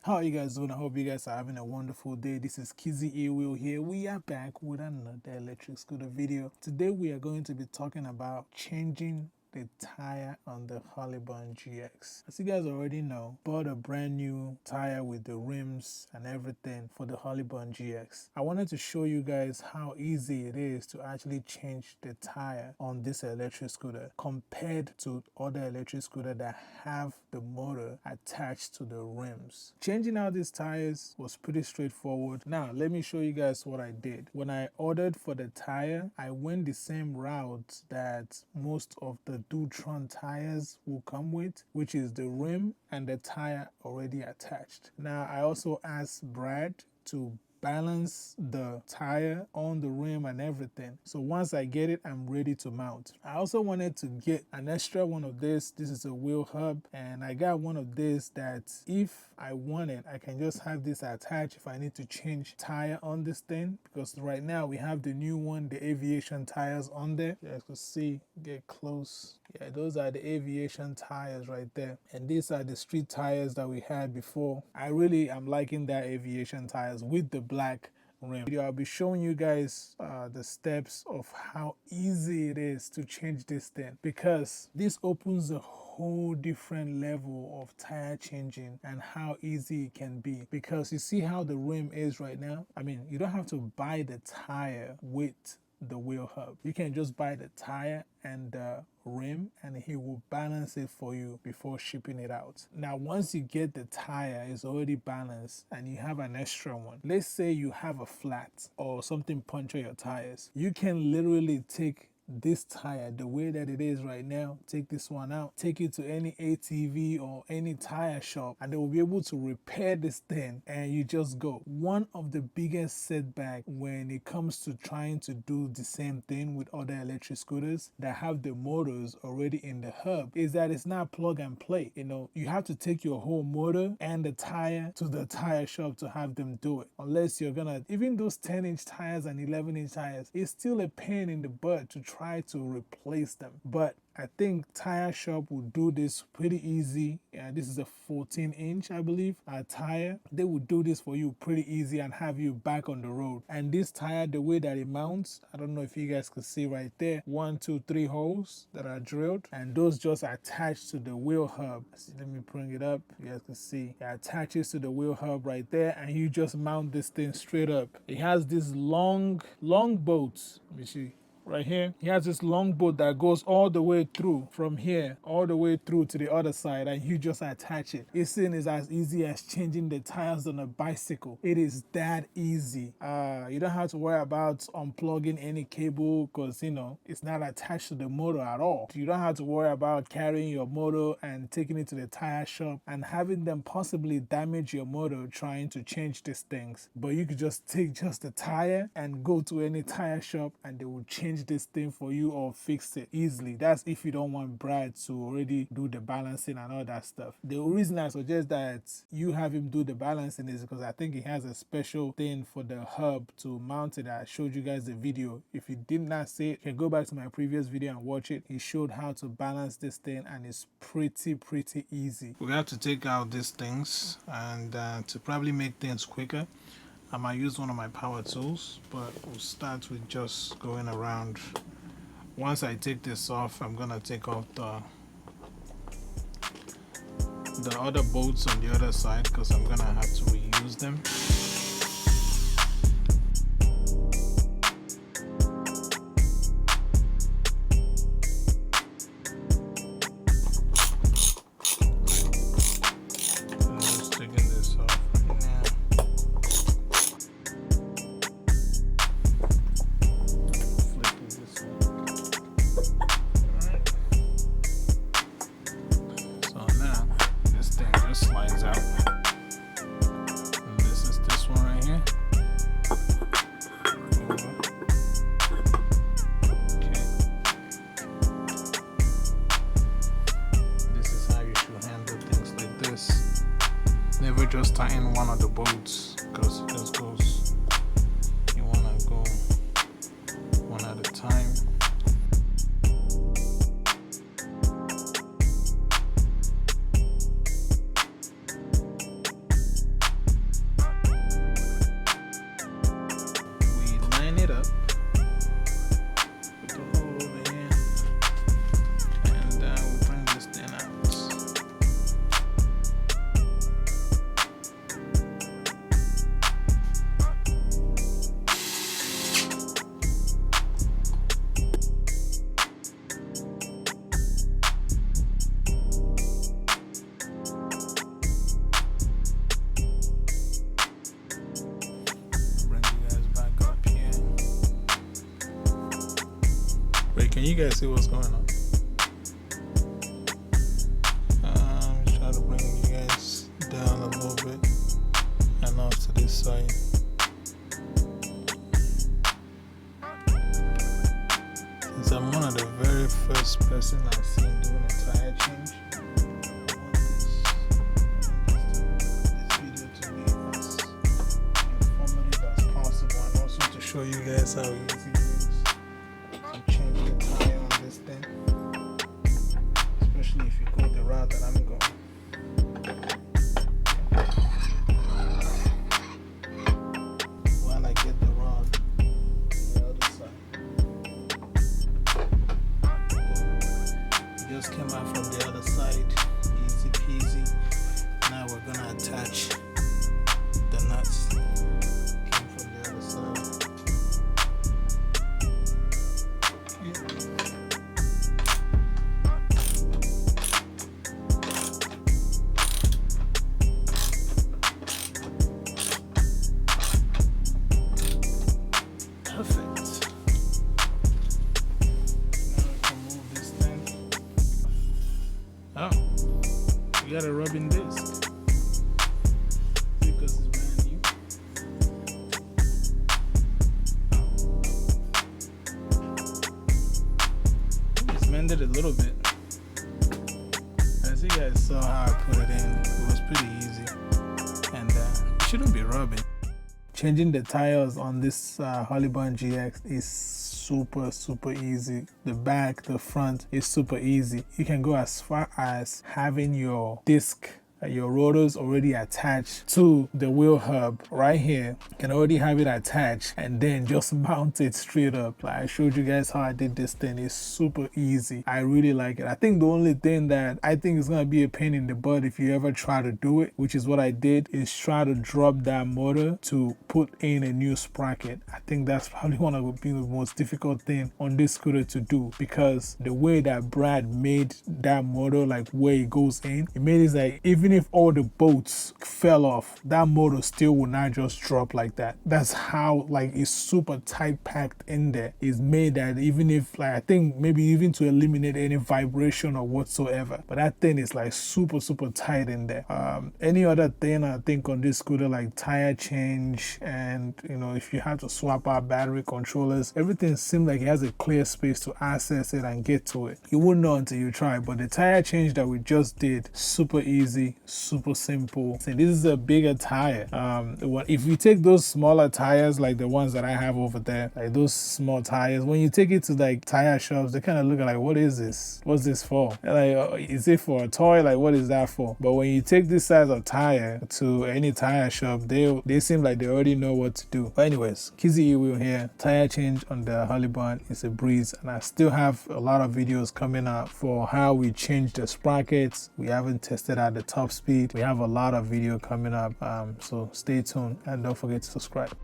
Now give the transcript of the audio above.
How are you guys doing? I hope you guys are having a wonderful day. This is Kizzy A-Wheel here. We are back with another electric scooter video. Today we are going to be talking about changing the tire on the Hollyburn GX. As you guys already know, bought a brand new tire with the rims and everything for the Hollyburn GX. I wanted to show you guys how easy it is to actually change the tire on this electric scooter compared to other electric scooters that have the motor attached to the rims. Changing out these tires was pretty straightforward. Now let me show you guys what I did. When I ordered for the tire, I went the same route that most of the Dutron tires will come with, which is the rim and the tire already attached. Now I also asked Brad to balance the tire on the rim and everything, so once I get it, I'm ready to mount. I also wanted to get an extra one of this. This is a wheel hub, and I got one of this that if I want it, I can just have this attached if I need to change tire on this thing, because right now we have the new one, the aviation tires on there. You guys can see, get close. Yeah, those are the aviation tires right there, and these are the street tires that we had before. I really am liking that aviation tires with the black rim. I'll be showing you guys the steps of how easy it is to change this thing, because this opens a whole different level of tire changing and how easy it can be. Because you see how the rim is right now? I mean, you don't have to buy the tire with the wheel hub. You can just buy the tire and the rim, and he will balance it for you before shipping it out. Now once you get the tire, it's already balanced, and you have an extra one. Let's say you have a flat or something puncture your tires. You can literally take this tire the way that it is right now, take this one out, take it to any ATV or any tire shop, and they will be able to repair this thing, and you just go. One of the biggest setbacks when it comes to trying to do the same thing with other electric scooters that have the motors already in the hub is that it's not plug and play. You know, you have to take your whole motor and the tire to the tire shop to have them do it, unless you're gonna, even those 10-inch tires and 11-inch tires, it's still a pain in the butt to try to replace them. But I think tire shop will do this pretty easy. Yeah, this is a 14-inch, I believe, tire. They will do this for you pretty easy and have you back on the road. And this tire, the way that it mounts, I don't know if you guys can see right there, 1, 2, 3 holes that are drilled, and those just attach to the wheel hub. So let me bring it up. You guys can see it attaches to the wheel hub right there, and you just mount this thing straight up. It has this long bolts. Let me see. Right here, he has this long bolt that goes all the way through, from here all the way through to the other side, and you just attach it. This thing is as easy as changing the tires on a bicycle. It is that easy. You don't have to worry about unplugging any cable, because you know it's not attached to the motor at all. You don't have to worry about carrying your motor and taking it to the tire shop and having them possibly damage your motor trying to change these things. But you could just take just the tire and go to any tire shop, and they will change this thing for you or fix it easily. That's if you don't want Brad to already do the balancing and all that stuff. The reason I suggest that you have him do the balancing is because I think he has a special thing for the hub to mount it. I showed you guys the video. If you did not see it, you can go back to my previous video and watch it. He showed how to balance this thing, and it's pretty easy. We have to take out these things, and to probably make things quicker, I might use one of my power tools, but we'll start with just going around. Once I take this off, I'm gonna take off the other bolts on the other side, because I'm gonna have to reuse them. Slides out. And this is this one right here. Okay. This is how you should handle things like this. Never just tighten one of the bolts, because it just goes. You want to go one at a time. Can you guys see what's going on? Try to bring you guys down a little bit and now to this side. Since I'm one of the very first person I've seen doing a tire change, I want this video to be as informative as possible, and also to show you guys how easy it is to change the tire on this thing, especially if you go the route that I'm going. While I get the rod on the other side. Just came out from the other side, easy peasy. Now we're gonna attach the nuts. Came from the other side. Perfect. Now we can move this thing. Oh, we got a rubbing disc because it's brand new. It's mended a little bit. As you guys saw how I put it in, it was pretty easy, and it shouldn't be rubbing. Changing the tires on this Hollyburn GX is super easy. The back, the front is super easy. You can go as far as having your disc, your rotors already attached to the wheel hub right here. You can already have it attached and then just mount it straight up. Like I showed you guys how I did this thing. It's super easy. I really like it. I think the only thing that I think is going to be a pain in the butt if you ever try to do it, which is what I did, is try to drop that motor to put in a new sprocket. I think that's probably one of the most difficult thing on this scooter to do, because the way that Brad made that motor, like where it goes in, it made it like even if all the bolts fell off, that motor still will not just drop like that. That's how, like, it's super tight packed in there. It's made that even if, like, I think maybe even to eliminate any vibration or whatsoever, but that thing is like super tight in there. Any other thing I think on this scooter, like tire change, and you know, if you have to swap out battery controllers, everything seems like it has a clear space to access it and get to it. You wouldn't know until you try. But the tire change that we just did, super easy, super simple. So this is a bigger tire. If you take those smaller tires, like the ones that I have over there, like those small tires, when you take it to like tire shops, they kind of look like, what is this? What's this for? Like, is it for a toy? Like, what is that for? But when you take this size of tire to any tire shop, they seem like they already know what to do. But anyways, Kizzy wheel here, tire change on the Hollyburn is a breeze, and I still have a lot of videos coming out for how we change the sprockets. We haven't tested out the top speed. We have a lot of video coming up, so stay tuned and don't forget to subscribe.